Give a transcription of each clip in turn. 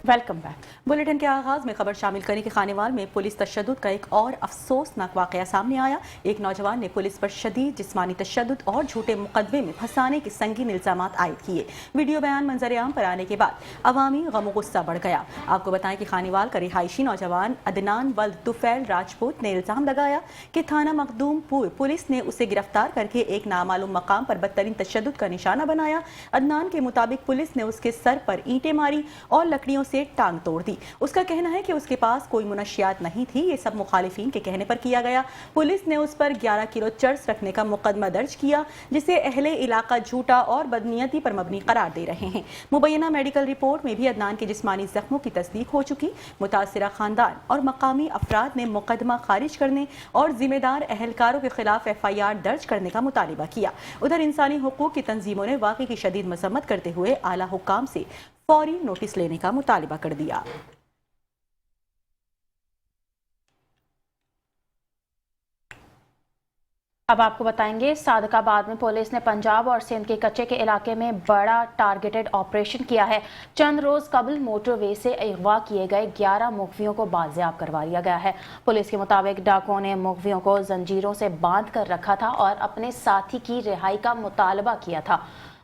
Welcome back. Bulletin के आगाज में खबर शामिल करने के खानेवाल में पुलिस तशद्दुद का एक और अफसोसनाक वाकया सामने आया। एक नौजवान ने पुलिस पर शदीद जिस्मानी तशद्दुद और झूठे मुकदमे में फंसाने के संगीन इल्जामात आयद किए। वीडियो बयान मंजर-ए-आम पर आने के बाद अवामी गम गुस्सा बढ़ गया। आपको बताएं कि खानेवाल का रिहायशी नौजवान अदनान वल्द तुफैल राजपूत ने इल्जाम लगाया कि थाना मखदूमपुर पुलिस ने उसे गिरफ्तार करके एक नामालूम मकाम पर बदतरीन तशद्दुद का निशाना बनाया। अदनान के मुताबिक पुलिस ने उसके सर पर ईंटें मारी और लकड़ियों से टांग तोड़ दी। उसका कहना है कि उसके पास कोई मुनशियात नहीं थी। ये सब मुखालिफिन के कहने पर किया गया। पुलिस ने उस पर 11 किलो चर्स रखने का मुकदमा दर्ज किया, जिसे अहले इलाका झूठा और बदनीयती पर मबनी करार दे रहे हैं। मुबैना मेडिकल रिपोर्ट में भी अदनान के जिस्मानी जख्मों की तस्दीक हो चुकी। मुतासिरा खानदान और मकामी अफराद ने मुकदमा खारिज करने और जिम्मेदार अहलकारों के खिलाफ FIR दर्ज करने का मुतालिबा किया। उधर इंसानी हुकूक की तंजीमों ने वाक़े की शदीद मसम्मत करते हुए आला हुक्काम से फौरी नोटिस लेने का मुतालिबा कर दिया। अब आपको बताएंगे, सादकाबाद में पुलिस ने पंजाब और सिंध के कच्चे के इलाके में बड़ा टारगेटेड ऑपरेशन किया है। चंद रोज कबल मोटरवे से अगवा किए गए 11 मुखबियों को बाजियाब करवा लिया गया है। पुलिस के मुताबिक डाकुओं ने मुखबियों को जंजीरों से बांध कर रखा था और अपने साथी की रिहाई का मुतालबा किया था।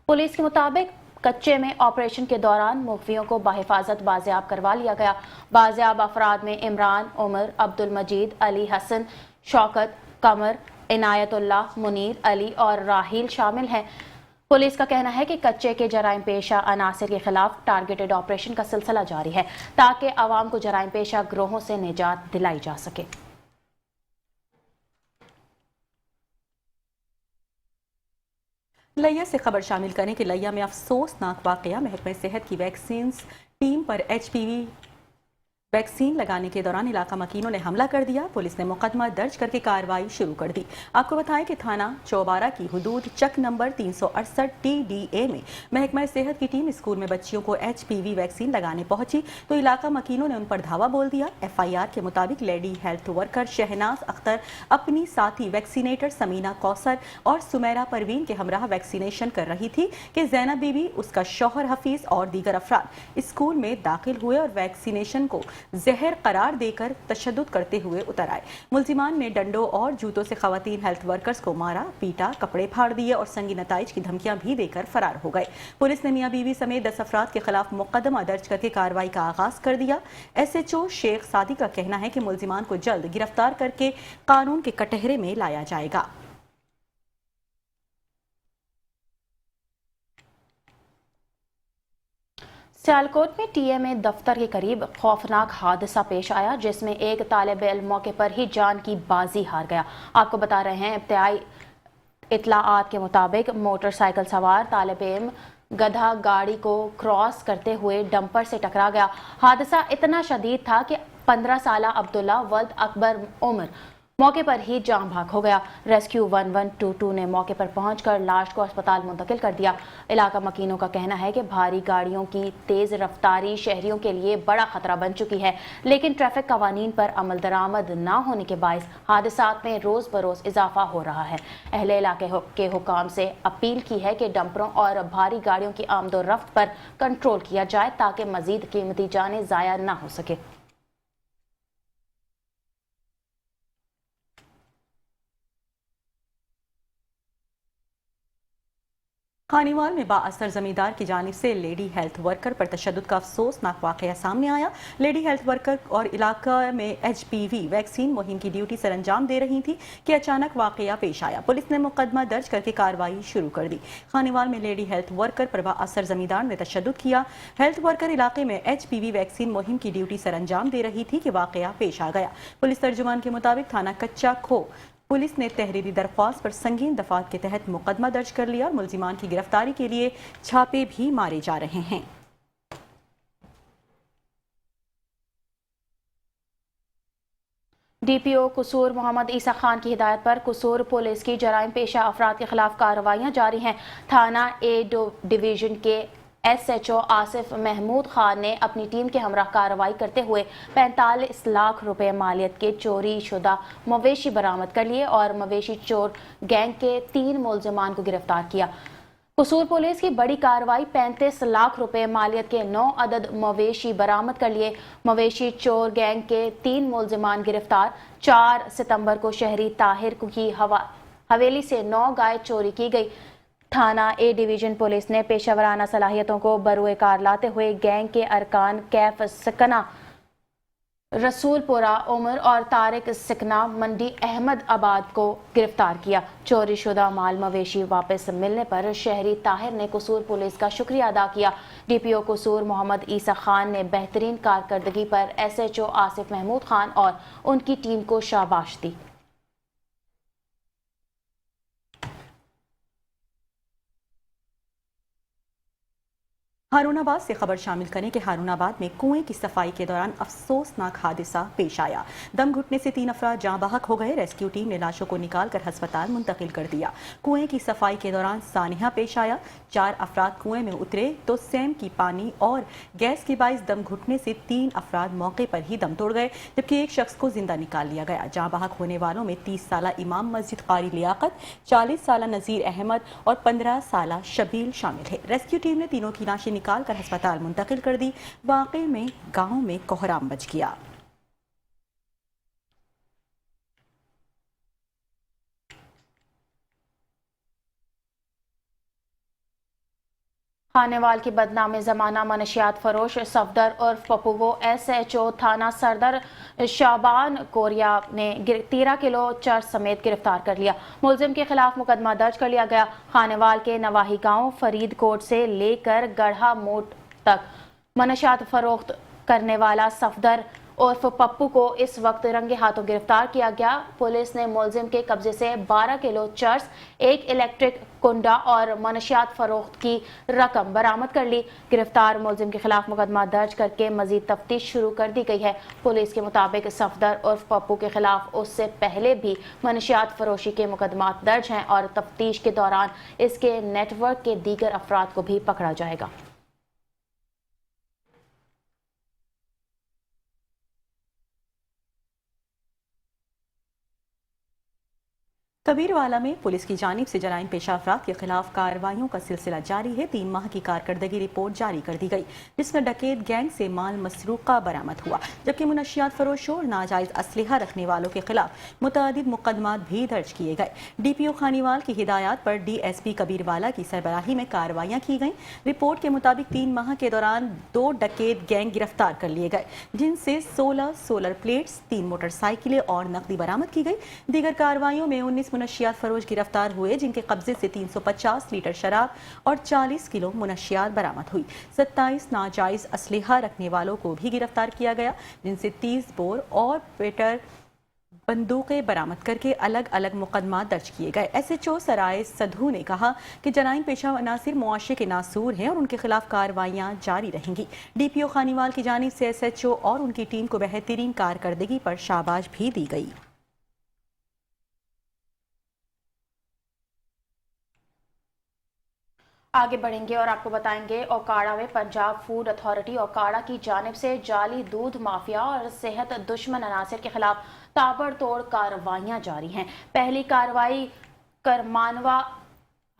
पुलिस के मुताबिक कच्चे में ऑपरेशन के दौरान मुखबियों को बाहिफाजत बाजियाब करवा लिया गया। बाजियाब अफराद में इमरान, उमर, अब्दुल मजीद, अली हसन, शौकत, कमर, इनायतुल्लाह, मुनीर, अली और राहील शामिल हैं। पुलिस का कहना है कि कच्चे के जराइम पेशा अनासिर के खिलाफ टारगेटेड ऑपरेशन का सिलसिला जारी है, ताकि आवाम को जराइम पेशा ग्रोहों से निजात दिलाई जा सके। लिया से खबर शामिल करें कि लिया में अफसोसनाक वाकया। महकमे सेहत की वैक्सीन टीम पर HPV वैक्सीन लगाने के दौरान इलाका मकीनों ने हमला कर दिया। पुलिस ने मुकदमा दर्ज करके कार्रवाई शुरू कर दी। आपको बताएं कि थाना चौबारा की हुदूद चक नंबर 368 TDA में महकमा सेहत की टीम स्कूल में बच्चियों को HPV वैक्सीन लगाने पहुंची तो इलाका मकीनों ने उन पर धावा बोल दिया। FIR के मुताबिक lady health worker Shahnaz Akhtar अपनी साथी वैक्सीनेटर समीना कौसर और सुमेरा परवीन के हमराह वैक्सीनेशन कर रही थी कि जैनब बीबी, उसका शौहर हफीज और दीगर अफराद स्कूल में दाखिल हुए और वैक्सीनेशन को जहर करार देकर तशद्दुद करते हुए उतर आए। मुल्जिमान ने डंडों और जूतों से खवातीन हेल्थ वर्कर्स को मारा, पीटा, कपड़े फाड़ दिए और संगी नताइज की धमकियां भी देकर फरार हो गए। पुलिस ने मियां बीवी समेत 10 अफराद के खिलाफ मुकदमा दर्ज करके कार्रवाई का आगाज कर दिया। SHO शेख सादी का कहना है कि मुल्जिमान को जल्द गिरफ्तार करके कानून के कटहरे में लाया जाएगा। सियालकोट में TMA दफ्तर के करीब खौफनाक हादसा पेश आया, जिसमें एक तालिब इल्म मौके पर ही जान की बाजी हार गया। आपको बता रहे हैं, इब्तिदाई इत्तलाआत के मुताबिक मोटरसाइकिल सवार तालिब इल्म गधा गाड़ी को क्रॉस करते हुए डंपर से टकरा गया। हादसा इतना शदीद था कि 15 साला अब्दुल्ला वल्द अकबर उमर मौके पर ही जान भाग हो गया। रेस्क्यू 1122 ने मौके पर पहुंचकर लाश को अस्पताल मुंतकिल कर दिया। इलाका मकीनों का कहना है कि भारी गाड़ियों की तेज रफ्तारी शहरियों के लिए बड़ा खतरा बन चुकी है, लेकिन ट्रैफिक कवानीन पर अमल दरामद न होने के बायस हादसात में रोज बरोज इजाफा हो रहा है। अहले इलाके के हुकाम से अपील की है कि डंपरों और भारी गाड़ियों की आमदोरफ्त पर कंट्रोल किया जाए, ताकि मजीद कीमती जानें जाया न हो सके। खानीवाल में बाअसर जमींदार की जानिब से लेडी हेल्थ वर्कर पर तशद्दुद का अफसोसनाक वाकया सामने आया। लेडी हेल्थ वर्कर और इलाका में HPV वैक्सीन मुहिम की ड्यूटी सर अंजाम दे रही थी कि अचानक वाकया पेश आया। पुलिस ने मुकदमा दर्ज करके कार्रवाई शुरू कर दी। खानीवाल में लेडी हेल्थ वर्कर पर बाअसर जमींदार ने तशद्दुद किया। हेल्थ वर्कर इलाके में HPV वैक्सीन मुहिम की ड्यूटी सर अंजाम दे रही थी कि वाकया पेश आ गया। पुलिस तर्जुमान के मुताबिक थाना कच्चा खो पुलिस ने तहरीरी दरख्वास्त पर संगीन दफात के तहत मुकदमा दर्ज कर लिया और मुल्जिमान की गिरफ्तारी के लिए छापे भी मारे जा रहे हैं। DPO कुसूर मोहम्मद ईसा खान की हिदायत पर कुसूर पुलिस की जराइम पेशा अफराद के खिलाफ कार्रवाइयां जारी हैं। थाना A डिवीजन के SHO आसिफ महमूद खान ने अपनी टीम के हमराह कार्रवाई करते हुए 45 लाख रुपए मालियत के चोरी शुदा मवेशी बरामद कर लिए और मवेशी चोर गैंग के 3 मुल्जिमान को गिरफ्तार किया। कसूर पुलिस की बड़ी कार्रवाई, 35 लाख रुपए मालियत के 9 अदद मवेशी बरामद कर लिए। मवेशी चोर गैंग के 3 मुलजिमान गिरफ्तार। 4 सितंबर को शहरी ताहिर की हवेली से 9 गाय चोरी की गई। थाना ए डिवीजन पुलिस ने पेशावराना सलाहियतों को बरूए कार लाते हुए गैंग के अरकान कैफ सकना रसूलपुरा उमर और तारिक सिकना मंडी अहमद आबाद को गिरफ्तार किया। चोरी शुदा माल मवेशी वापस मिलने पर शहरी ताहिर ने कसूर पुलिस का शुक्रिया अदा किया। डीपीओ कसूर मोहम्मद ईसा खान ने बेहतरीन कारकर्दगी पर एसएचओ आसिफ महमूद खान और उनकी टीम को शाबाश दी। हारूनाबाद से खबर शामिल करें कि हारूनाबाद में कुएं की सफाई के दौरान अफसोसनाक हादसा पेश आया। दम घुटने से 3 अफराद जाँ बहक हो गए। रेस्क्यू टीम ने लाशों को निकालकर अस्पताल मुंतकिल कर दिया। कुएं की सफाई के दौरान सानिया पेश आया। 4 अफराद कुएं में उतरे तो सैम की पानी और गैस के बाइस दम घुटने से 3 अफराद मौके पर ही दम तोड़ गए, जबकि एक शख्स को जिंदा निकाल लिया गया। जाँ बहक होने वालों में 30 साला इमाम मस्जिद कारी लियाकत, 40 साला नज़ीर अहमद और 15 साला शबील शामिल है। रेस्क्यू टीम ने तीनों की लाशें निकाल कर अस्पताल मुंतकिल कर दी। वाकई में गांव में कोहराम मच गया। खानेवाल की बदनामी जमाना मनशियात फरोश सफदर उर्फ पप्पू को एसएचओ थाना सरदर शाबान कोरिया ने 13 किलो चर्च समेत गिरफ्तार कर लिया। मुलजिम के खिलाफ मुकदमा दर्ज कर लिया गया। खानेवाल के नवाही गांव फरीदकोट से लेकर गढ़ा मोट तक मनशियात फरोख्त करने वाला सफदर उर्फ पप्पू को इस वक्त रंगे हाथों गिरफ्तार किया गया। पुलिस ने मुलजिम के कब्जे से 12 किलो चर्च, 1 इलेक्ट्रिक कुंडा और मनशियात फरोख्त की रकम बरामद कर ली। गिरफ्तार मुलजिम के खिलाफ मुकदमा दर्ज करके मजीद तफ्तीश शुरू कर दी गई है। पुलिस के मुताबिक सफदर उर्फ पप्पू के खिलाफ उससे पहले भी मनशियात फरोशी के मुकदमा दर्ज हैं और तफ्तीश के दौरान इसके नेटवर्क के दीगर अफराद को भी पकड़ा जाएगा। कबीरवाला में पुलिस की जानिब से जराइम पेशा अफराद के खिलाफ कार्रवाइयों का सिलसिला जारी है। 3 माह की कारकर्दगी रिपोर्ट जारी कर दी गई, जिसमें डकैत गैंग से माल मसरूका बरामद हुआ, जबकि मुनशियात फरोशों और नाजायज असलहा रखने वालों के खिलाफ मुतअद्दिद मुकदमात भी दर्ज किए गए। डीपीओ खानीवाल की हिदायत पर डीएसपी कबीरवाला की सरबराही में कार्रवाइयाँ की गईं। रिपोर्ट के मुताबिक 3 माह के दौरान 2 डकैत गैंग गिरफ्तार कर लिए गए, जिनसे 16 सोलर प्लेट्स, 3 मोटरसाइकिलें और नकदी बरामद की गई। दीगर कार्रवाइयों में 19 मुनशियात फरोश गिरफ्तार हुए, जिनके कब्जे से 350 लीटर शराब और 40 किलो मुनशियात बरामद हुई। 27 नाजायज असलहा रखने वालों को भी गिरफ्तार किया गया, जिनसे 30 बोर और पेटर बंदूकें बरामद करके अलग अलग मुकदमा दर्ज किए गए। एसएचओ सराय सधू ने कहा कि जराइम पेशा अनासिर मुआशरे के नासूर हैं और उनके खिलाफ कार्रवाइयां जारी रहेंगी। डीपीओ खानीवाल की जानिब से एसएचओ और उनकी टीम को बेहतरीन कारकर्दगी पर शाबाश भी दी गई। आगे बढ़ेंगे और आपको बताएंगे ओकाड़ा में पंजाब फूड अथॉरिटी ओकाड़ा की जानिब से जाली दूध माफिया और सेहत दुश्मन अनासिर के खिलाफ ताबड़तोड़ कार्रवाइयां जारी हैं। पहली कार्रवाई करमानवा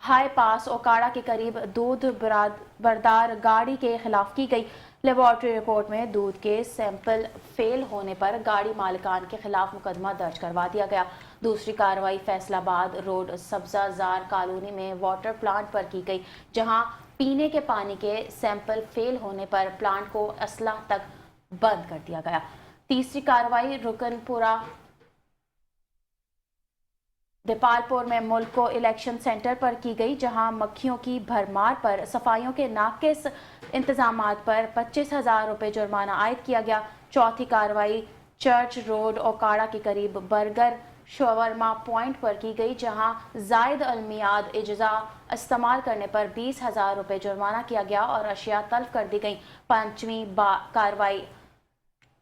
हाई पास ओकाड़ा के करीब दूध बरदार गाड़ी के खिलाफ की गई। लेबॉर्ट्री रिपोर्ट में दूध के सैंपल फेल होने पर गाड़ी मालिकान के खिलाफ मुकदमा दर्ज करवा दिया गया। दूसरी कार्रवाई फैसलाबाद रोड सब्जाजार कॉलोनी में वाटर प्लांट पर की गई, जहां पीने के पानी के सैंपल फेल होने पर प्लांट को असलाह तक बंद कर दिया गया। तीसरी कार्रवाई रुकनपुरा दीपालपुर में मुल्क को इलेक्शन सेंटर पर की गई, जहां मक्खियों की भरमार पर सफाइयों के नाकिस इंतजामात पर 25,000 रुपये जुर्माना आयद किया गया। चौथी कार्रवाई चर्च रोड ओकाड़ा के करीब बर्गर शवरमा पॉइंट पर की गई, जहां जायद अलमियाद इज्जा इस्तेमाल करने पर 20,000 रुपये जुर्माना किया गया और अशिया तल्फ कर दी गई। पांचवी कार्रवाई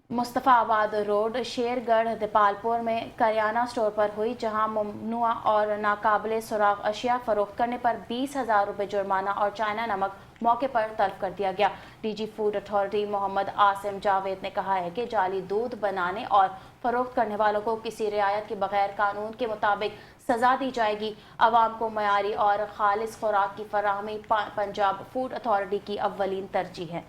मुस्तफ़ाबाद रोड शेरगढ़ दीपालपुर में करियाना स्टोर पर हुई, जहां ममनुआ और नाकाबिले सुराग अशिया फरोख्त करने पर 20,000 रुपये जुर्माना और चाइना नमक मौके पर तलब कर दिया गया। DG food authority Mohammad Asim Javed ने कहा है कि जाली दूध बनाने और फरोख्त करने वालों को किसी रियायत के बगैर कानून के मुताबिक सजा दी जाएगी। आवाम को मयारी और खालिस खुराक की फराहमी पंजाब फूड अथॉरिटी की अव्वलीन तरजीह है।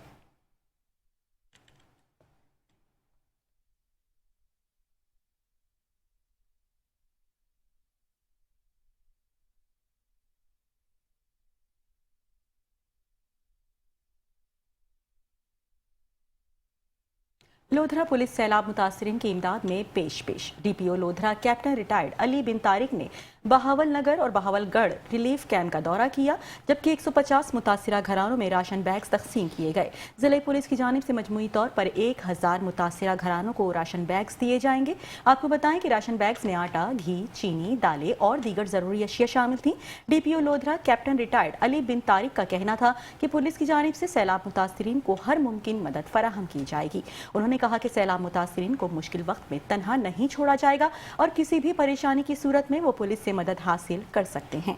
लोधरा पुलिस सैलाब मुतासरीन की इमदाद में पेश। DPO Lodhran captain retired Ali bin Tariq ने बहावल नगर और बहावलगढ़ रिलीफ कैंप का दौरा किया, जबकि 150 मुतासरा घरानों में राशन बैग्स तकसीम किए गए। जिले पुलिस की जानिब से मजमूई तौर पर 1000 मुतासरा घरानों को राशन बैग्स दिए जाएंगे। आपको बताएं कि राशन बैग्स में आटा, घी, चीनी, दालें और दीगर जरूरी अशिया शामिल थी। DPO Lodhran captain retired Ali bin Tariq का कहना था कि पुलिस की जानिब से सैलाब मुतासरीन को हर मुमकिन मदद फराहम की जाएगी। उन्होंने कहा कि सैलाब मुतासरीन को मुश्किल वक्त में तन्हा नहीं छोड़ा जाएगा और किसी भी परेशानी की सूरत में वो पुलिस से मदद हासिल कर सकते हैं।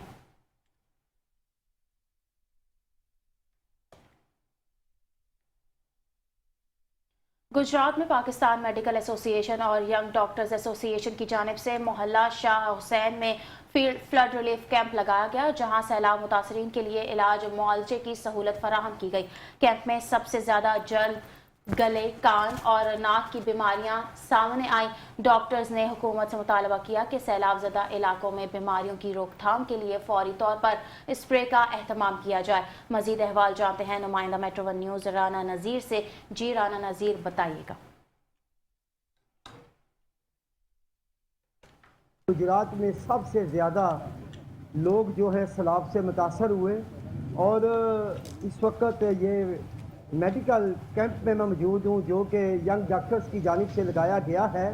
गुजरात में पाकिस्तान मेडिकल एसोसिएशन और यंग डॉक्टर्स एसोसिएशन की जानिब से मोहल्ला शाह हुसैन में फील्ड फ्लड रिलीफ कैंप लगाया गया, जहां सैलाब मुतासरीन के लिए इलाज मुआलजे की सहूलत फराहम की गई। कैंप में सबसे ज्यादा जल्द गले, कान और नाक की बीमारियां सामने आई। डॉक्टर्स ने हुकूमत से मुतालबा किया कि सैलाब ज़दा इलाकों में बीमारियों की रोकथाम के लिए फौरी तौर पर स्प्रे का एहतमाम किया जाए। मजीद अहवाल जानते हैं नुमाइंदा मेट्रो वन न्यूज़ राना नज़ीर से। जी राना नज़ीर, बताइएगा। गुजरात में सबसे ज़्यादा लोग जो है सैलाब से मुतासर हुए और इस वक्त ये मेडिकल कैंप में मैं मौजूद हूँ, जो कि यंग डॉक्टर्स की जानिब से लगाया गया है,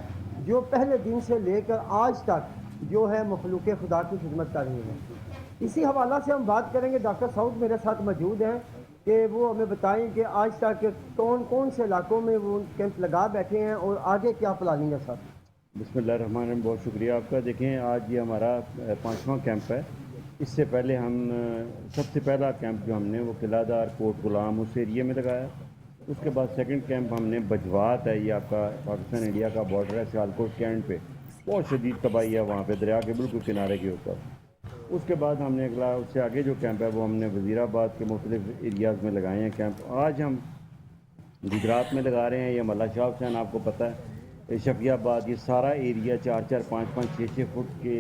जो पहले दिन से लेकर आज तक जो है मखलूक खुदा की खिदमत कर रही है। इसी हवाला से हम बात करेंगे। डॉक्टर साउद मेरे साथ मौजूद हैं कि वो हमें बताएं कि आज तक कौन कौन से इलाकों में वो कैंप लगा बैठे हैं और आगे क्या प्लानिंग है सर। बिस्मिल्लाहिर्रहमानिर्रहीम, बहुत शुक्रिया आपका। देखें, आज ये हमारा 5वां कैंप है। इससे पहले हम सबसे पहला कैंप जो हमने वो किलादार, कोट गुलाम उस एरिया में लगाया। उसके बाद सेकंड कैंप हमने बजवात है, ये आपका पाकिस्तान इंडिया का बॉर्डर है, सियालकोट के एंड पे बहुत शदीद तबाही है वहाँ पे, दरिया के बिल्कुल किनारे के ऊपर। उसके बाद हमने अगला उससे आगे जो कैंप है वो हमने वज़ीराबाद के मुख्तलिफ एरियाज़ में लगाए हैं कैंप। आज हम गुजरात में लगा रहे हैं, ये मल्ला शाह हुसैन आपको पता है, शफियाबाद, ये सारा एरिया 4-4, 5-5, 6-6 फुट के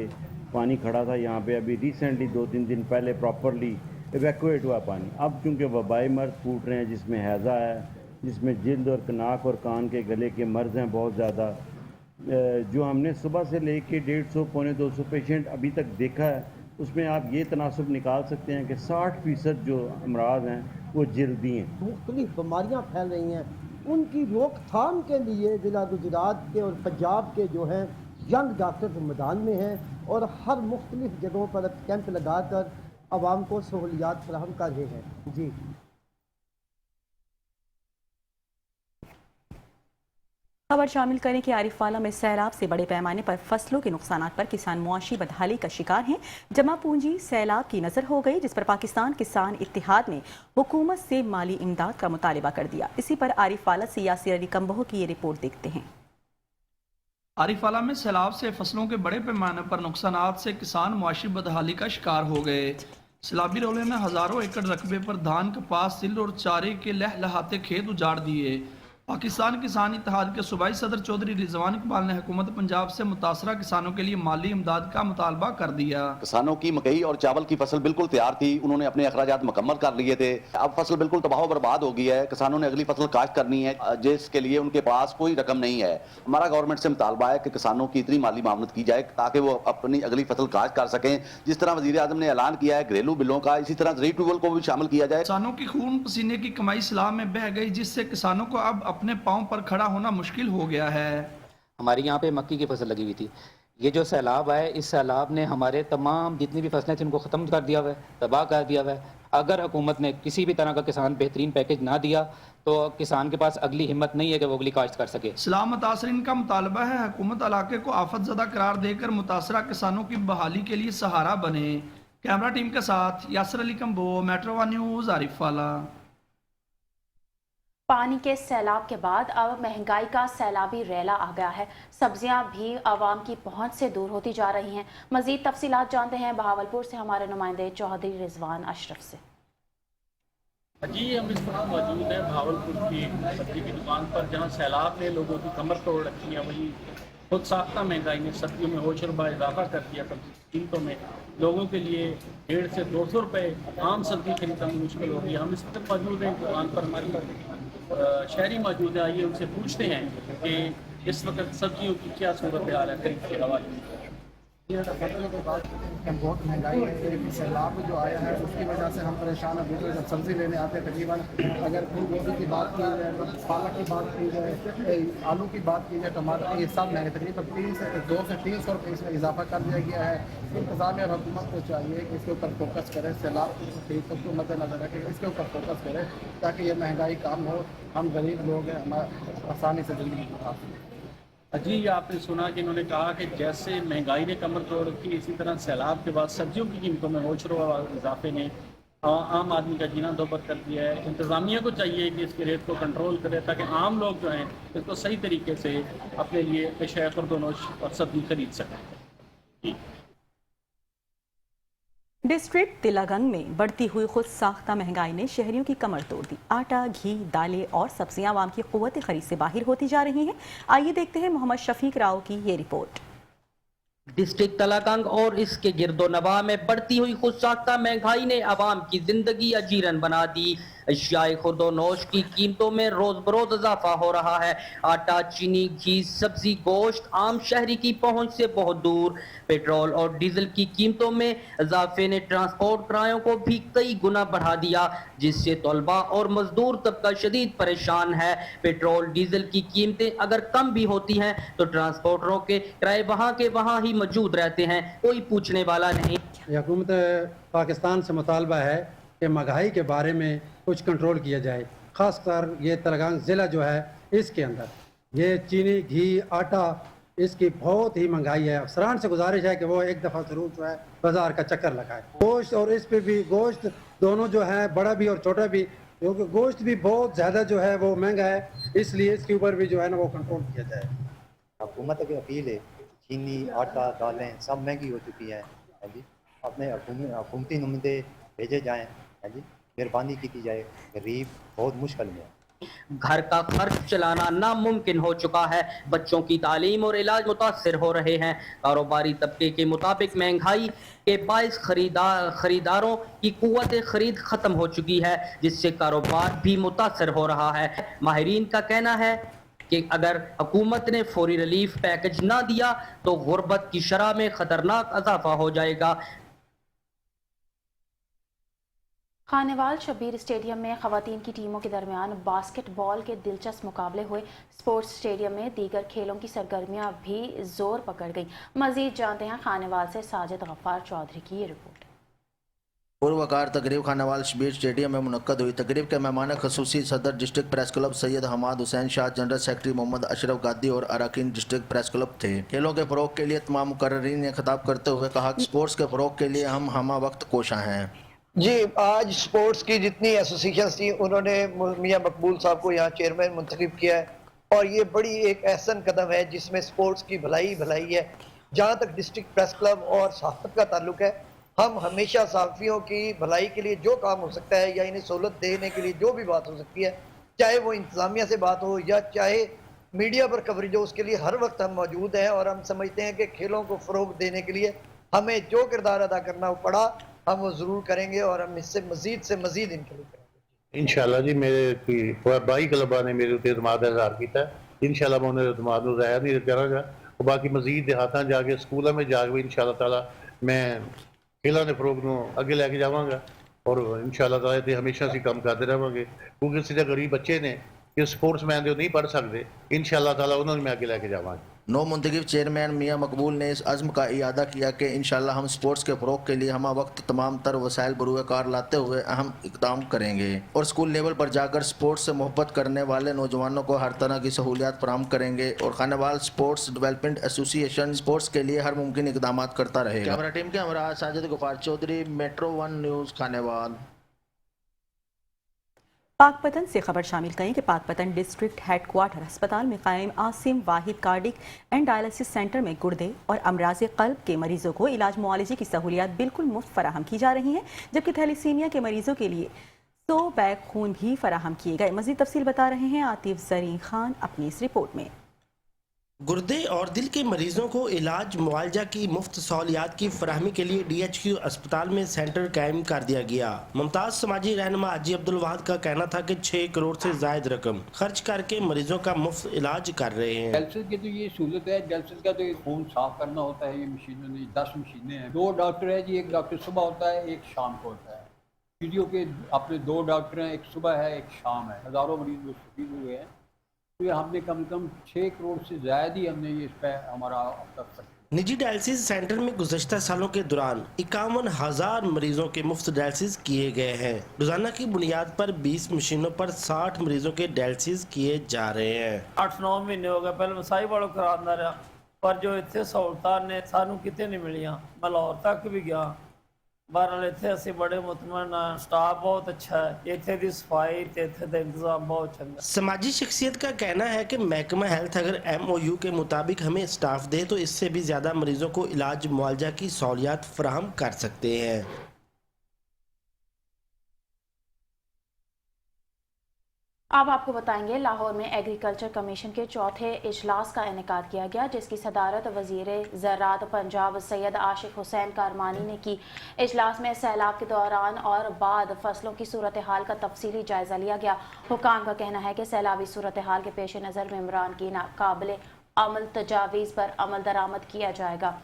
पानी खड़ा था यहाँ पे। अभी रिसेंटली 2-3 दिन पहले प्रॉपरली इवैक्यूएट हुआ पानी। अब चूँकि वबाई मर्ज़ फूट रहे हैं, जिसमें हैज़ा है, जिसमें जिल्द और नाक और कान के गले के मर्ज़ हैं बहुत ज़्यादा, जो हमने सुबह से लेके 150 पौने 200 पेशेंट अभी तक देखा है, उसमें आप ये तनासब निकाल सकते हैं कि 60% जो अमराज हैं वो जल्दी हैं। मुख्तलिफ बीमारियाँ फैल रही हैं, उनकी रोकथाम के लिए ज़िला गुजरात के और पंजाब के जो हैं यंग डॉक्टर मैदान में हैं और हर मुख्तलिफ जगहों पर कैंप लगाकर आवाम को सहूलियात फराहम कर रहे हैं। जी, खबर शामिल करें कि आरिफवाला में सैलाब से बड़े पैमाने पर फसलों के नुकसान पर किसान मुआशी बदहाली का शिकार हैं। जमा पूंजी सैलाब की नजर हो गई, जिस पर पाकिस्तान किसान इत्तेहाद ने हुकूमत से माली इमदाद का मुतालिबा कर दिया। इसी पर आरिफवाला से यासिर अली कम्बोह की ये रिपोर्ट देखते हैं। आरिफवाला में सैलाब से फसलों के बड़े पैमाने पर नुकसानात से किसान मुआशी बदहाली का शिकार हो गए। सैलाबी रोले ने हजारों एकड़ रकबे पर धान, कपास, तिल और चारे के लहलहाते खेत उजाड़ दिए। पाकिस्तान किसान इत्तेहाद के सूबाई सदर चौधरी रिजवान इकबाल ने हुकूमत पंजाब से मुतासरा किसानों के लिए माली इमदाद का मुतालबा कर दिया। किसानों की मकई और चावल की फसल बिल्कुल तैयार थी, उन्होंने अपने अखराजात मुकम्मल कर लिए थे। अब फसल बिल्कुल तबाह बर्बाद हो गई है। किसानों ने अगली फसल काश्त करनी है, जिसके लिए उनके पास कोई रकम नहीं है। हमारा गवर्नमेंट से मुतालबा है कि किसानों की इतनी माली मामलत की जाए ताकि वो अपनी अगली फसल काश्त कर सकें। जिस तरह वज़ीर आज़म ने ऐलान किया है घरेलू बिलों का, इसी तरह ज़रूरी ट्यूबवेल को भी शामिल किया जाए। किसानों की खून पसीने की कमाई सैलाब में बह गई, जिससे किसानों को अब अपने पांव पर खड़ा होना मुश्किल हो गया है। हमारी यहाँ पे मक्की की फसल लगी हुई थी। ये जो सैलाब है, इस सैलाब ने हमारे तमाम जितनी भी फसलें थी उनको ख़त्म कर दिया हुआ है, तबाह कर दिया हुआ है। अगर हुकूमत ने किसी भी तरह का किसान बेहतरीन पैकेज ना दिया तो किसान के पास अगली हिम्मत नहीं है कि वो अगली काश्त कर सके। सैलाब मुतासरीन का मुतालबा है हुकूमत इलाके को आफत ज़दा करार देकर मुतासरा किसानों की बहाली के लिए सहारा बने। कैमरा टीम के साथ Yasir Ali Kamboh, metro one news, Arifwala. पानी के सैलाब के बाद अब महंगाई का सैलाबी रैला आ गया है। सब्जियां भी आवाम की पहुंच से दूर होती जा रही हैं। मजीद तफसीलात जानते हैं बहावलपुर से हमारे नुमाइंदे चौधरी रिजवान अशरफ से। जी, हम इस वक्त मौजूद हैं भावलपुर की सब्जी की दुकान पर, जहां सैलाब ने लोगों की कमर तोड़ रखी है। वही खुद साख्ता महंगाई ने सब्जियों में होश रुपये इजाफा कर दिया। कीमतों में लोगों के लिए 150 से 200 रुपये आम सब्जी खरीदना मुश्किल हो गई। हम इस वक्त मौजूद हैं दुकान पर, हमारी शहरी मौजूद है। आइए उनसे पूछते हैं कि इस वक्त सब्जियों की क्या सूरत हाल है खरीद के हवाले से। फसलों के बाद बहुत महंगाई है। एक सैलाब जो आया है उसकी वजह से हम परेशान हैं। दूसरे जब सब्ज़ी लेने आते हैं तकरीबन अगर फूल गोभी की बात की जाए, पालक की बात की जाए, आलू की बात की जाए, टमाटर, ये सब महंगे तकरीबन 200 से 300 रुपये इसमें इजाफा कर दिया गया है। इंतज़ामिया और हुकूमत को चाहिए कि इसके ऊपर फोकस करें, सैलाब की सबको मद्देनजर रखें, इसके ऊपर फोकस करें ताकि ये महंगाई कम हो। हम गरीब लोग हैं, हमारा आसानी से ज़िंदगी गुजार सकें। जी, आपने सुना कि इन्होंने कहा कि जैसे महंगाई ने कमर तोड़ रखी, इसी तरह सैलाब के बाद सब्जियों की कीमतों में होश रुपये इजाफे ने आम आदमी का जीना दोबर कर दिया है। इंतज़ामिया को चाहिए कि इसके रेट को कंट्रोल करे ताकि आम लोग जो हैं इसको सही तरीके से अपने लिए पेशा खुर्दोनोश और सब्जी खरीद सकें। डिस्ट्रिक्ट तिलागंग में बढ़ती हुई खुद साख्ता महंगाई ने शहरियों की कमर तोड़ दी। आटा, घी, दालें और सब्जियां आवाम की कुव्वत खरीद से बाहर होती जा रही हैं। आइए देखते हैं मोहम्मद शफीक राव की ये रिपोर्ट। डिस्ट्रिक्ट तलागंग और इसके गिरदो नवाह में बढ़ती हुई खुद साख्ता महंगाई ने आवाम की जिंदगी अजीरन बना दी। अशियाए खुर्दोनोश की कीमतों में रोज बरोज इजाफा हो रहा है। आटा, चीनी, घी, सब्जी, गोश्त आम शहरी की पहुंच से बहुत दूर। पेट्रोल और डीजल की कीमतों में इजाफे ने ट्रांसपोर्ट किरायों को भी कई गुना बढ़ा दिया, जिससे तलबा और मजदूर तबका शदीद परेशान है। पेट्रोल डीजल की कीमतें अगर कम भी होती हैं तो ट्रांसपोर्टरों के किराए वहाँ के वहाँ ही मौजूद रहते हैं, कोई पूछने वाला नहीं। हुकूमत पाकिस्तान से मुतालबा है कि महंगाई के बारे में कुछ कंट्रोल किया जाए। ख़ासकर ये तलागंग ज़िला जो है इसके अंदर ये चीनी, घी, आटा, इसकी बहुत ही महंगाई है। अफसरान से गुजारिश है कि वो एक दफ़ा ज़रूर जो है बाज़ार का चक्कर लगाए। गोश्त और इस पे भी, गोश्त दोनों जो है, बड़ा भी और छोटा भी, क्योंकि गोश्त भी बहुत ज़्यादा जो है वो महंगा है, इसलिए इसके ऊपर भी जो है ना वो कंट्रोल किया जाए। हुकूमत की अपील है, चीनी, आटा, दालें सब महंगी हो चुकी हैं। जी, अपने हुकूमती नुमाइंदे भेजे जाएँ। जी, मेहरबानी की जाए, गरीब बहुत मुश्किल में है। घर का खर्च चलाना नामुमकिन हो चुका है। बच्चों की तालीम और इलाज मुतासर हो रहे हैं। कारोबारी तबके के मुताबिक महंगाई के बायस खरीदारों की कुव्वत खरीद खत्म हो चुकी है, जिससे कारोबार भी मुतासर हो रहा है। माहिरीन का कहना है कि अगर हुकूमत ने फौरी रिलीफ पैकेज ना दिया तो गुर्बत की शरह में खतरनाक इजाफा हो जाएगा। खानेवाल शब्बीर स्टेडियम में खवातीन की टीमों के दरमियान बास्केटबॉल के दिलचस्प मुकाबले हुए। स्पोर्ट्स स्टेडियम में दीगर खेलों की सरगर्मियां भी जोर पकड़ गई। मजीद जानते हैं खानेवाल से साजिद गफ्फार चौधरी की ये रिपोर्ट। पुरवकार तकरीब खानेवाल शब्बीर स्टेडियम में मुनक्कद हुई। तकरीब के मेहमान खसूसी सदर district press club Syed Hammad Hussain Shah, general secretary Mohammad Ashraf Gadi और अरकान डिस्ट्रिक्ट प्रेस क्लब थे। खेलों के फ़रोग के लिए तमाम मुकर्ररीन ने खिताब करते हुए कहा कि स्पोर्ट्स के फ़रोग के लिए हम हमा वक्त कोशा हैं। जी, आज स्पोर्ट्स की जितनी एसोसिएशन थी उन्होंने मियां मकबूल साहब को यहाँ चेयरमैन मुंतखब किया है, और ये बड़ी एक अहसन कदम है जिसमें स्पोर्ट्स की भलाई है। जहाँ तक डिस्ट्रिक्ट प्रेस क्लब और सहाफ़त का ताल्लुक है, हम हमेशा सहाफ़ियों की भलाई के लिए जो काम हो सकता है या इन्हें सहूलत देने के लिए जो भी बात हो सकती है, चाहे वो इंतज़ामिया से बात हो या चाहे मीडिया पर कवरेज हो, उसके लिए हर वक्त हम मौजूद हैं। और हम समझते हैं कि खेलों को फ़रोग देने के लिए हमें जो किरदार अदा करना पड़ा हम वो ज़रूर करेंगे, और हम इससे मज़ीद इनके लिए करेंगे इंशाल्लाह। जी, मेरे बाई क्लबा ने मेरे उत्ते एतमाद इज़हार किया। इंशाल्लाह मैं उन्हें एतमाद को ज़ाया नहीं करांगा, और बाकी मज़ीद देहातां जाके स्कूलों में जाके इंशाल्लाह ताला मैं खेलों के फ़रोग को अगे लैके जावांगा, और इंशाल्लाह ताला ये हमेशा से काम करते रहेंगे, क्योंकि सिर्फ गरीब बच्चे ने कि स्पोर्ट्समैन जो नहीं पढ़ सकते, इंशाल्लाह ताला उन्होंने मैं अगे लैके जावांगा। नौ मुंतखब चेयरमैन मियां मकबूल ने इस अज़्म का इयादा किया कि इंशाअल्लाह हम स्पोर्ट्स के फ़रोग़ के लिए हम वक्त तमाम तर वसाइल बरूए कार लाते हुए अहम इक़दाम करेंगे और स्कूल लेवल पर जाकर स्पोर्ट्स से मोहब्बत करने वाले नौजवानों को हर तरह की सहूलियात फराहम करेंगे और Khanewal sports development association sports के लिए हर मुमकिन इक़दाम करता रहेगा। कैमरा टीम के हमरा साजिद गफ़ार चौधरी, मेट्रो 1 न्यूज़, खानेवाल। पाकपतन से खबर शामिल करें कि पाकपतन डिस्ट्रिक्ट हेडक्वार्टर अस्पताल में कायम आसिम वाहिद कार्डिक एंड डायलिसिस सेंटर में गुर्दे और अमराज क़ल्ब के मरीजों को इलाज मुआलजे की सहूलियात बिल्कुल मुफ्त फराहम की जा रही हैं, जबकि थैलीसीमिया के मरीजों के लिए 100 बैग खून भी फराहम किए गए। मजीद तफसील बता रहे हैं आतिफ जरीन खान अपनी इस रिपोर्ट में। गुर्दे और दिल के मरीजों को इलाज मुआवजा की मुफ्त सहूलियात की फराहमी के लिए DHQ अस्पताल में सेंटर कायम कर दिया गया। मुमताज समाजी रहनुमा हाजी अब्दुल वाहिद का कहना था कि 6 करोड़ से जायद रकम खर्च करके मरीजों का मुफ्त इलाज कर रहे हैं। डायलिसिस की तो ये सहूलत है, डायलिसिस का तो खून साफ करना होता है, ये मशीनों ने 10 मशीनें हैं, 2 डॉक्टर है जी, एक डॉक्टर सुबह होता है, एक शाम को होता है। वीडियो के अपने 2 डॉक्टर हैं, एक सुबह है, एक शाम है। हज़ारों मरीज मुस्तफीद हुए हैं। तो ये हमने कम से कम 6 करोड़ से ज़्यादा ही हमने ये इस पर हमारा अब तक। निजी डायलिसिस सेंटर में गुज़श्ता सालों के दौरान 51,000 मरीजों के मुफ्त डायलिसिस किए गए हैं। रोजाना की बुनियाद पर 20 मशीनों पर 60 मरीजों के डायलिसिस किए जा रहे हैं। 8-9 महीने हो गए पहले वसाई वालों करांदा रहा, पर जो इतने सहूलतां ने सानू किते नहीं मिलियां। मैं लाहौर तक भी गया, बहरहाल इतने असी बड़े मुतमईन हैं, स्टाफ बहुत अच्छा है, इतने दी सफाई ते इतने दा इंतजाम बहुत चंगा। समाजी शख्सियत का कहना है कि महकमा हेल्थ अगर MOU के मुताबिक हमें स्टाफ दे तो इससे भी ज्यादा मरीजों को इलाज मुआवजा की सहूलियात फराहम कर सकते हैं। अब आपको बताएंगे लाहौर में एग्रीकल्चर कमीशन के चौथे इजलास का इनेकाद किया गया, जिसकी सदारत वजीर ज़राअत पंजाब सैयद आशिक हुसैन कारमानी ने की। इजलास में सैलाब के दौरान और बाद फसलों की सूरत हाल का तफसीली जायजा लिया गया। हुकाम का कहना है कि सैलाबी सूरत हाल के पेश नज़र मेंबरान की नाकाबिले अमल तजावीज़ पर अमल दरामद किया जाएगा।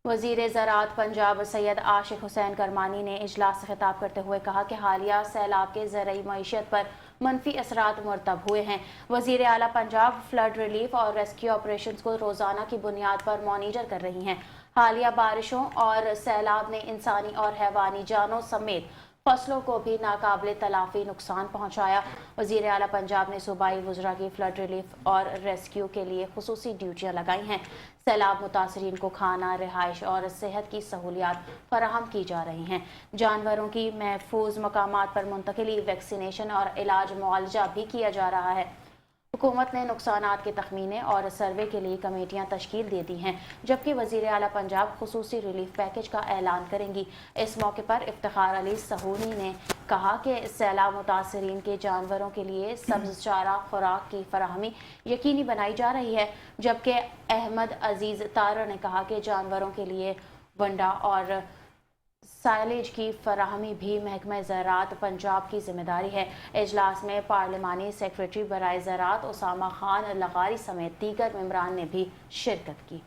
वज़ीर ज़राअत पंजाब सैयद आशिक हुसैन करमानी ने इजलास से खिताब करते हुए कहा कि हालिया सैलाब के ज़रई मईशत पर मनफी असरात मुरतब हुए हैं। वज़ीर आला पंजाब फ्लड रिलीफ और रेस्क्यू ऑपरेशन को रोज़ाना की बुनियाद पर मॉनिटर कर रही हैं। हालिया बारिशों और सैलाब ने इंसानी और हैवानी जानों समेत फसलों को भी नाकाबिले तलाफी नुकसान पहुँचाया। वज़ीर आला पंजाब ने सूबाई वज़रा की फ्लड रिलीफ और रेस्क्यू के लिए खुसूसी ड्यूटियाँ लगाई हैं। सैलाब मुतासरीन को खाना, रिहाइश और सेहत की सहूलियात फराहम की जा रही हैं। जानवरों की महफूज मकामात पर मुंतकिली, वैक्सीनेशन और इलाज मुआवजा भी किया जा रहा है। हुकूमत ने नुकसानात के तखमीने और सर्वे के लिए कमेटियां तश्कील दे दी हैं, जबकि वज़ीर आला पंजाब खुसूसी रिलीफ पैकेज का ऐलान करेंगी। इस मौके पर इफ्तिखार अली सहूनी ने कहा कि सैलाब मुतासरीन के जानवरों के लिए सब्ज़ चारा खुराक की फराहमी यकीनी बनाई जा रही है, जबकि अहमद अजीज़ तारा ने कहा कि जानवरों के लिए वंडा और साइलेज की फराहमी भी महकमा ज़राअत पंजाब की जिम्मेदारी है। इजलास में पार्लिमानी सेक्रेटरी बराए ज़राअत उसामा खान लगारी समेत दीगर मेंबरान ने भी शिरकत की।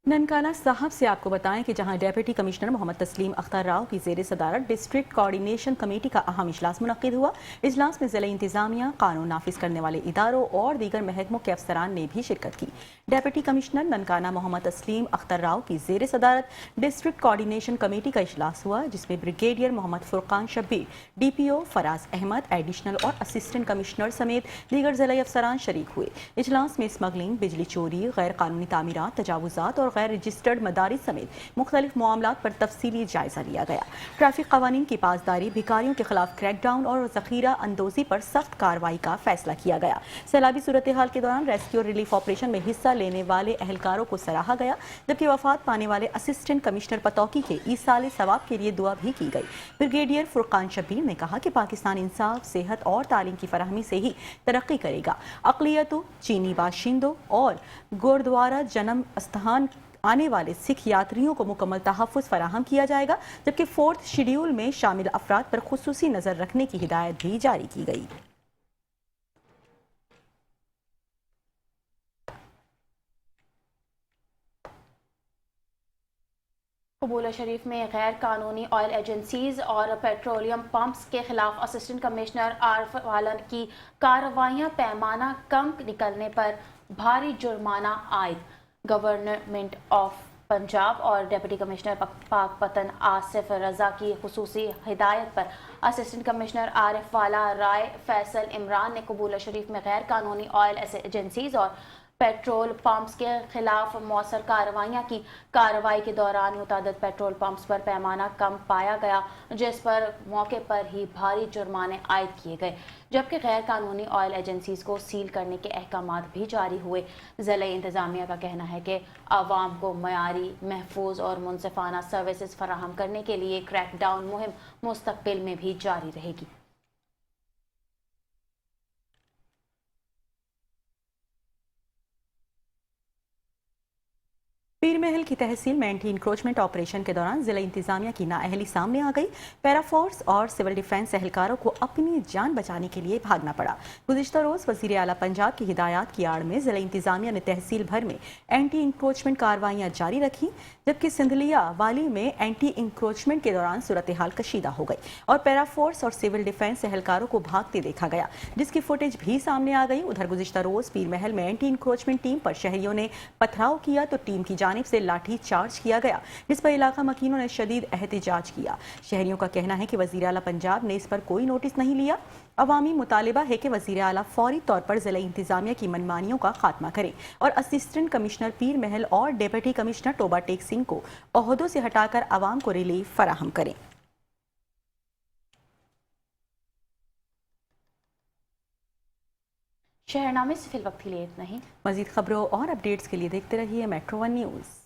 ननकाना साहब से आपको बताएं कि जहां डेप्यूटी कमिश्नर मोहम्मद तस्लीम अख्तर राव की ज़ेर सदारत डिस्ट्रिक्ट कोऑर्डिनेशन कमेटी का अहम इजलास मुनक्किद हुआ। इजलास में ज़िला इंतजामिया, कानून नाफिज करने वाले इदारों और दीगर महकमों के अफसरान ने भी शिरकत की। डेप्यूटी कमिश्नर ननकाना मोहम्मद तस्लीम अख्तर राव की ज़ेर सदारत डिस्ट्रिक्ट कोऑर्डिनेशन कमेटी का इजलास हुआ, जिसमें brigadier Mohammad Furqan Shabbir, DPO Faraz Ahmed, additional और असिस्टेंट कमिश्नर समेत दीगर ज़िला अफसरान शरीक हुए। इजलास में स्मगलिंग, बिजली चोरी, गैर कानूनी तामीरात, तजावुज़ात और गैर रजिस्टर्ड मदारिस समेत मुख्तलिफ मामलात पर तफसीली जायजा लिया गया। ट्रैफिक कवानीन की पासदारी, भिखारियों के खिलाफ क्रैकडाउन और जखीरा अंदोजी पर सख्त कार्रवाई का फैसला किया गया। सैलाबी सूरत हाल के दौरान रेस्क्यू और रिलीफ ऑपरेशन में हिस्सा लेने वाले एहलकारों को सराहा गया, जबकि वफात पाने वाले असिस्टेंट कमिश्नर पतौकी के ईसाले सवाब के लिए दुआ भी की गई। ब्रिगेडियर फुरकान शब्बीर ने कहा कि पाकिस्तान इंसाफ, सेहत और तालीम की फराहमी से ही तरक्की करेगा। अक़लियतों, चीनी बाशिंदों और गुरुद्वारा जन्म स्थान आने वाले सिख यात्रियों को मुकम्मल तहफ़्फ़ुज़ फराहम किया जाएगा, जबकि 4th शेड्यूल में शामिल अफराद पर खुसूसी नज़र रखने की हिदायत भी जारी की गई। قبولہ شریف میں غیر قانونی آئل ایجنسیز اور پیٹرولیم پمپس کے خلاف اسسٹنٹ کمشنر عارف والا کی کارروائیاں پیمانہ کم نکلنے پر بھاری جرمانہ عائد۔ گورنمنٹ آف پنجاب اور ڈپٹی کمشنر پاک پتن آصف رضا کی خصوصی ہدایت پر اسسٹنٹ کمشنر عارف والا رائے فیصل عمران نے قبولہ شریف میں غیر قانونی آئل ایجنسیز اور پیٹرول پمپس کے خلاف مؤثر کارروائیاں کی۔ کارروائی کے دوران متعدد پیٹرول پمپس پر پیمانہ کم پایا گیا، جس پر موقع پر ہی بھاری جرمانے عائد کیے گئے، جبکہ غیر قانونی آئل ایجنسیز کو سیل کرنے کے احکامات بھی جاری ہوئے۔ ضلعی انتظامیہ کا کہنا ہے کہ عوام کو معیاری، محفوظ اور منصفانہ سروسز فراہم کرنے کے لیے کریک ڈاؤن مہم مستقبل میں بھی جاری رہے گی۔ پیر محل کی تحصیل میں اینٹی انکروچمنٹ آپریشن کے دوران ضلع انتظامیہ کی نااہلی سامنے آ گئی۔ پیرا فورس اور سول ڈیفنس اہلکاروں کو اپنی جان بچانے کے لیے بھاگنا پڑا۔ گزشتہ روز وزیر اعلیٰ پنجاب کی ہدایات کی آڑ میں ضلع انتظامیہ نے تحصیل بھر میں اینٹی انکروچمنٹ کارروائیاں جاری رکھی، جبکہ سندھلیا والی میں اینٹی انکروچمنٹ کے دوران صورتحال کشیدہ ہو گئی اور پیرا فورس اور سول ڈیفنس اہلکاروں کو بھاگتے دیکھا گیا، جس کی فوٹیج بھی سامنے آ گئی۔ ادھر گزشتہ روز پیر محل میں اینٹی انکروچمنٹ ٹیم پر شہریوں نے پتھراؤ کیا تو ٹیم کی جانب سے لاٹھی چارج کیا گیا، جس پر علاقہ مکینوں نے شدید احتجاج کیا۔ شہریوں کا کہنا ہے کہ وزیر اعلیٰ پنجاب نے اس پر کوئی نوٹس نہیں لیا۔ عوامی مطالبہ ہے کہ وزیر اعلیٰ فوری طور پر ضلع انتظامیہ کی منمانیوں کا خاتمہ کریں اور اسسٹنٹ کمشنر پیر محل اور ڈپٹی کمشنر ٹوبہ ٹیک سنگھ کو عہدوں سے ہٹا کر عوام کو ریلیف فراہم کریں۔ شہرنامے سے فی الوقت کے لیے اتنا ہی۔ مزید خبروں اور اپڈیٹس کے لیے دیکھتے رہیے میٹرو ون نیوز۔